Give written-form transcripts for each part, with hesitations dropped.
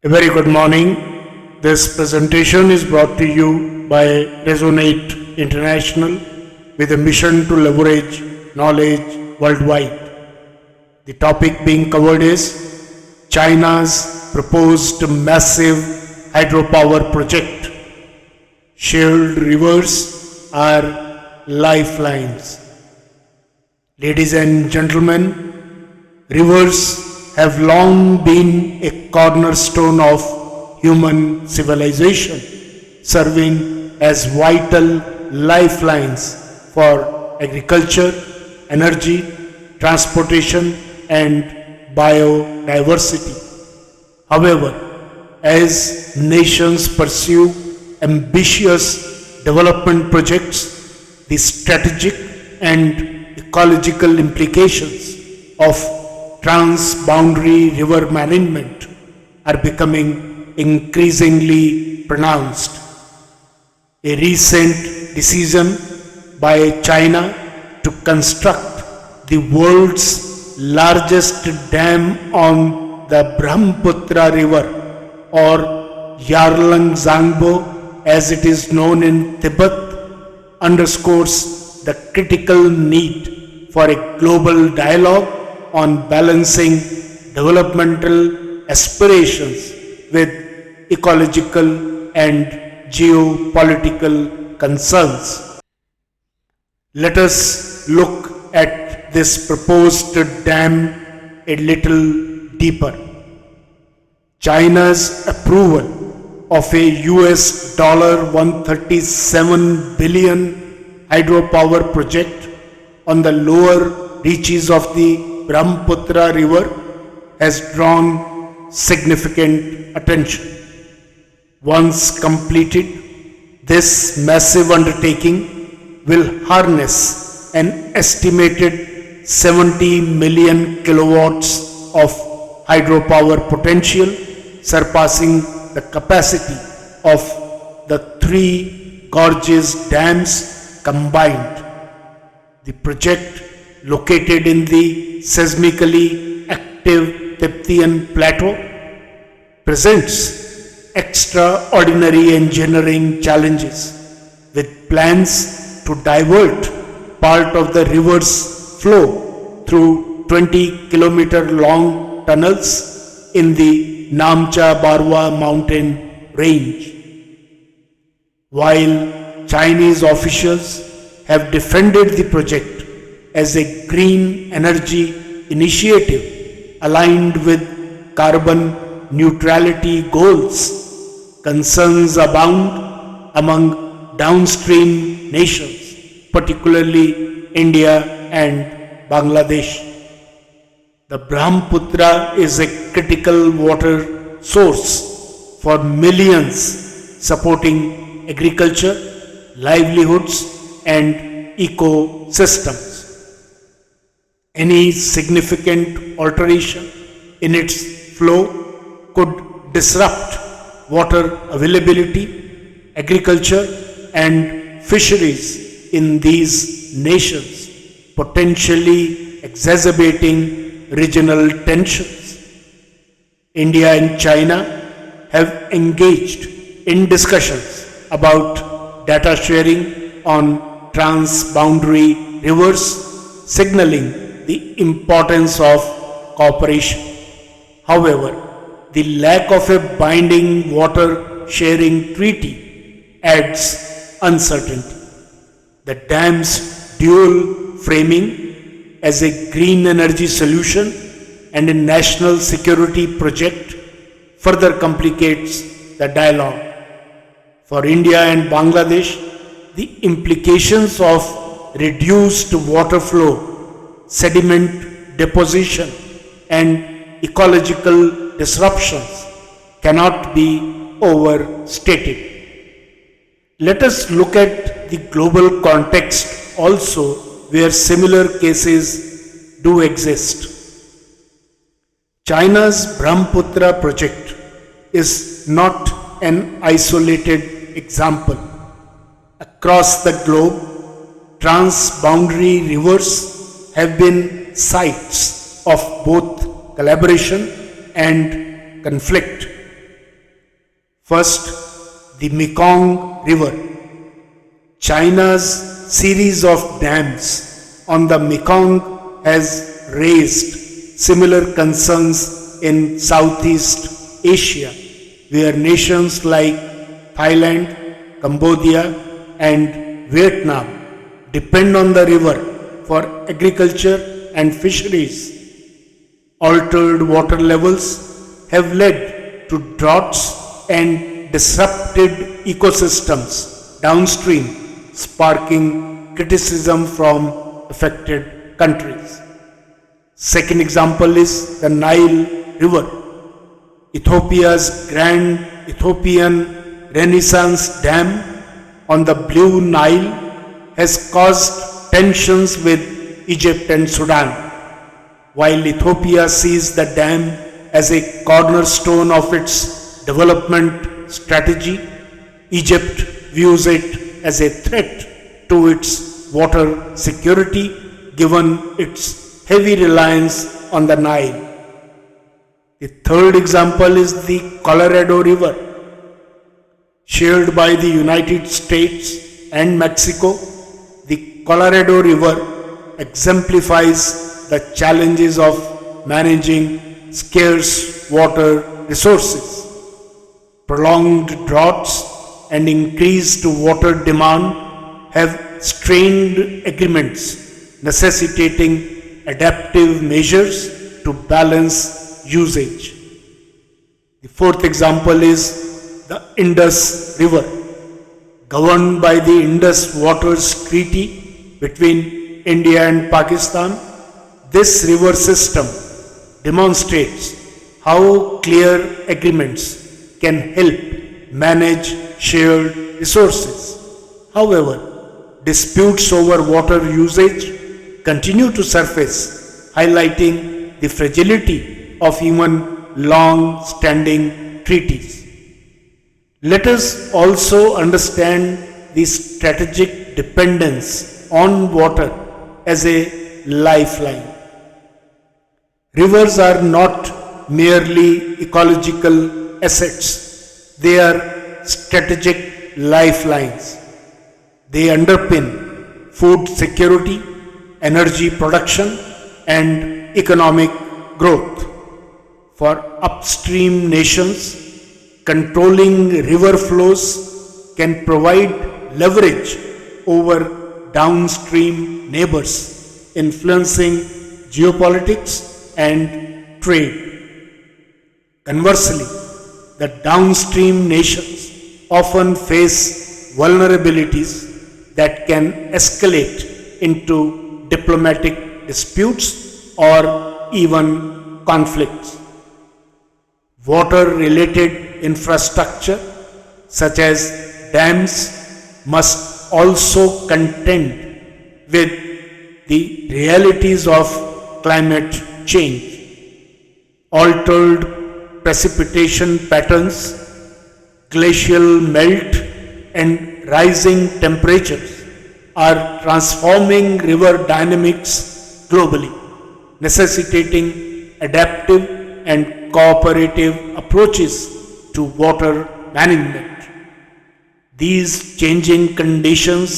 A very good morning. This presentation is brought to you by Resonate International with a mission to leverage knowledge worldwide. The topic being covered is China's proposed massive hydropower project. Shared rivers are lifelines. Ladies and gentlemen, rivers have long been a cornerstone of human civilization, serving as vital lifelines for agriculture, energy, transportation, and biodiversity. However, as nations pursue ambitious development projects, the strategic and ecological implications of transboundary river management are becoming increasingly pronounced. A recent decision by China to construct the world's largest dam on the Brahmaputra River, or Yarlung Zangbo as it is known in Tibet, underscores the critical need for a global dialogue on balancing developmental aspirations with ecological and geopolitical concerns. Let us look at this proposed dam a little deeper. China's approval of a US $137 billion hydropower project on the lower reaches of the Brahmaputra River has drawn significant attention. Once completed, this massive undertaking will harness an estimated 70 million kilowatts of hydropower potential, surpassing the capacity of the three Gorges dams combined. The project, located in the seismically active Tibetan Plateau, presents extraordinary engineering challenges with plans to divert part of the river's flow through 20-kilometer long tunnels in the Namcha Barwa mountain range. While Chinese officials have defended the project as a green energy initiative aligned with carbon neutrality goals, concerns abound among downstream nations, particularly India and Bangladesh. The Brahmaputra is a critical water source for millions, supporting agriculture, livelihoods, and ecosystems. Any significant alteration in its flow could disrupt water availability, agriculture, and fisheries in these nations, potentially exacerbating regional tensions. India and China have engaged in discussions about data sharing on transboundary rivers, signaling the importance of cooperation. However, the lack of a binding water sharing treaty adds uncertainty. The dam's dual framing as a green energy solution and a national security project further complicates the dialogue. For India and Bangladesh, the implications of reduced water flow, sediment deposition, and ecological disruptions cannot be overstated. Let us look at the global context also, where similar cases do exist. China's Brahmaputra project is not an isolated example. Across the globe, transboundary rivers have been sites of both collaboration and conflict. First, the Mekong River. China's series of dams on the Mekong has raised similar concerns in Southeast Asia, where nations like Thailand, Cambodia, and Vietnam depend on the river for agriculture and fisheries. Altered water levels have led to droughts and disrupted ecosystems downstream, sparking criticism from affected countries. Second example is the Nile River. Ethiopia's Grand Ethiopian Renaissance Dam on the Blue Nile has caused tensions with Egypt and Sudan. While Ethiopia sees the dam as a cornerstone of its development strategy, Egypt views it as a threat to its water security given its heavy reliance on the Nile. The third example is the Colorado River. Shared by the United States and Mexico, the Colorado River exemplifies the challenges of managing scarce water resources. Prolonged droughts and increased water demand have strained agreements, necessitating adaptive measures to balance usage. The fourth example is the Indus River. Governed by the Indus Waters Treaty between India and Pakistan, this river system demonstrates how clear agreements can help manage shared resources. However, disputes over water usage continue to surface, highlighting the fragility of even long-standing treaties. Let us also understand the strategic dependence on water as a lifeline. Rivers are not merely ecological assets, they are strategic lifelines. They underpin food security, energy production, and economic growth. For upstream nations, controlling river flows can provide leverage over downstream neighbors, influencing geopolitics and trade. Conversely, the downstream nations often face vulnerabilities that can escalate into diplomatic disputes or even conflicts. Water-related infrastructure, such as dams, must also contend with the realities of climate change. Altered precipitation patterns, glacial melt, and rising temperatures are transforming river dynamics globally, necessitating adaptive and cooperative approaches to water management. These changing conditions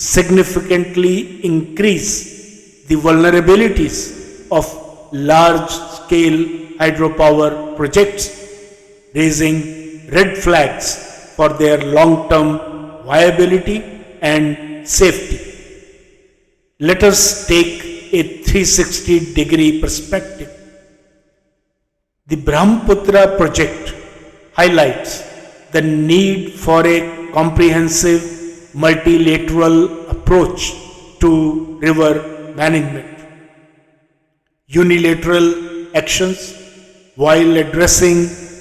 significantly increase the vulnerabilities of large-scale hydropower projects, raising red flags for their long-term viability and safety. Let us take a 360-degree perspective. The Brahmaputra project highlights the need for a comprehensive multilateral approach to river management. Unilateral actions, while addressing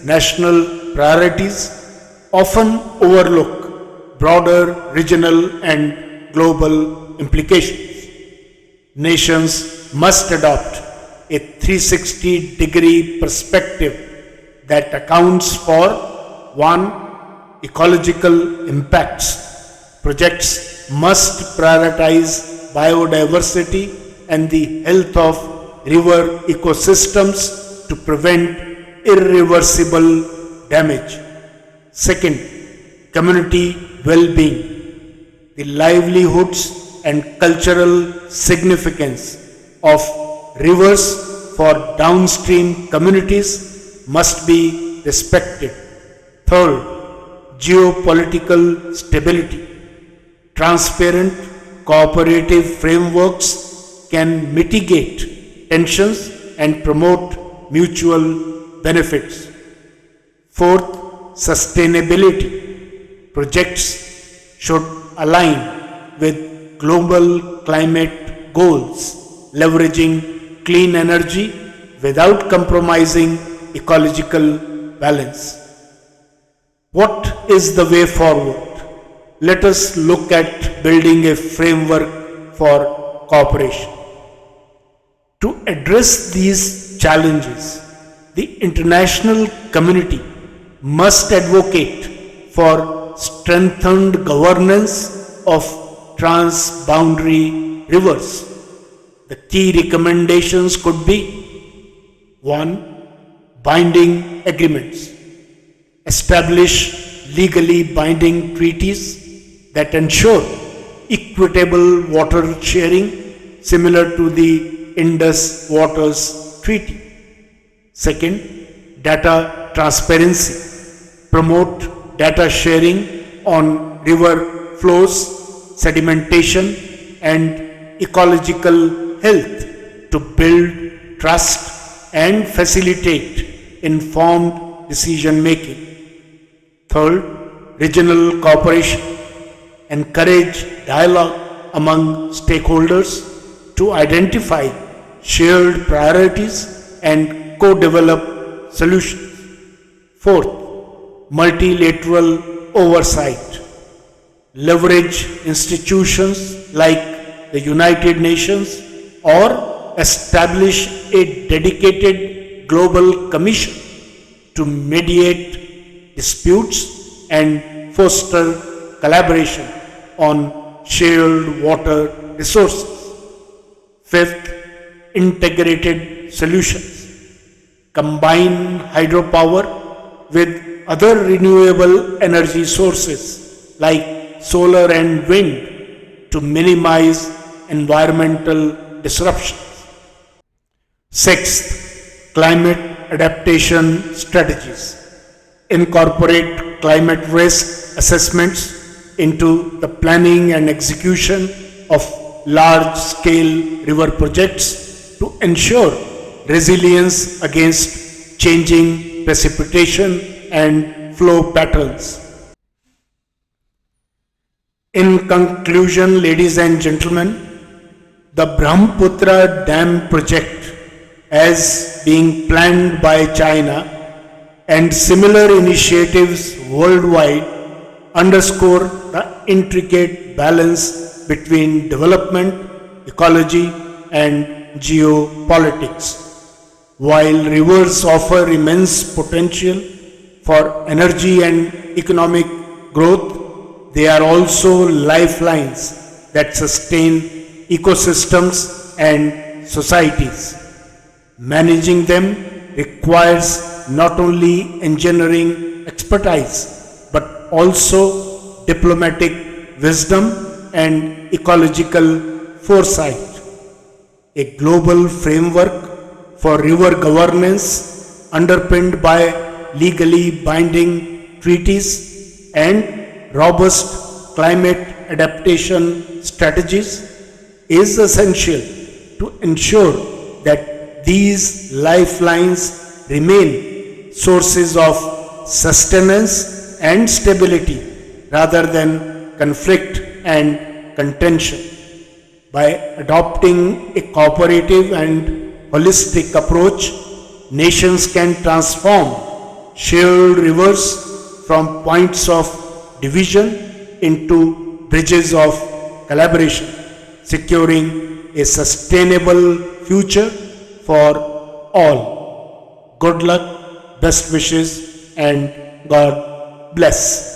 national priorities, often overlook broader regional and global implications. Nations must adopt a 360-degree perspective that accounts for 1. Ecological impacts. Projects must prioritize biodiversity and the health of river ecosystems to prevent irreversible damage. Second, community well-being. The livelihoods and cultural significance of rivers for downstream communities must be respected. Third, geopolitical stability. Transparent, cooperative frameworks can mitigate tensions and promote mutual benefits. Fourth, sustainability. Projects should align with global climate goals, leveraging clean energy without compromising ecological balance. What is the way forward? Let us look at building a framework for cooperation. To address these challenges, the international community must advocate for strengthened governance of transboundary rivers. The key recommendations could be: 1. Binding agreements. Establish legally binding treaties that ensure equitable water sharing similar to the Indus Waters Treaty. Second, data transparency. Promote data sharing on river flows, sedimentation, and ecological health to build trust and facilitate informed decision making. Third, regional cooperation. Encourage dialogue among stakeholders to identify shared priorities and co-develop solutions. Fourth, multilateral oversight. Leverage institutions like the United Nations or establish a dedicated global commission to mediate disputes and foster collaboration on shared water resources. Fifth, integrated solutions. Combine hydropower with other renewable energy sources like solar and wind to minimize environmental disruptions. Sixth, climate adaptation strategies. Incorporate climate risk assessments into the planning and execution of large-scale river projects to ensure resilience against changing precipitation and flow patterns. In conclusion, ladies and gentlemen, the Brahmaputra Dam project, as being planned by China, and similar initiatives worldwide underscore the intricate balance between development, ecology, and geopolitics. While rivers offer immense potential for energy and economic growth, they are also lifelines that sustain ecosystems and societies. Managing them requires not only engineering expertise but also diplomatic wisdom and ecological foresight. A global framework for river governance underpinned by legally binding treaties and robust climate adaptation strategies is essential to ensure that these lifelines remain sources of sustenance and stability rather than conflict and contention. By adopting a cooperative and holistic approach, nations can transform shared rivers from points of division into bridges of collaboration, securing a sustainable future for all. Good luck, best wishes, and God bless.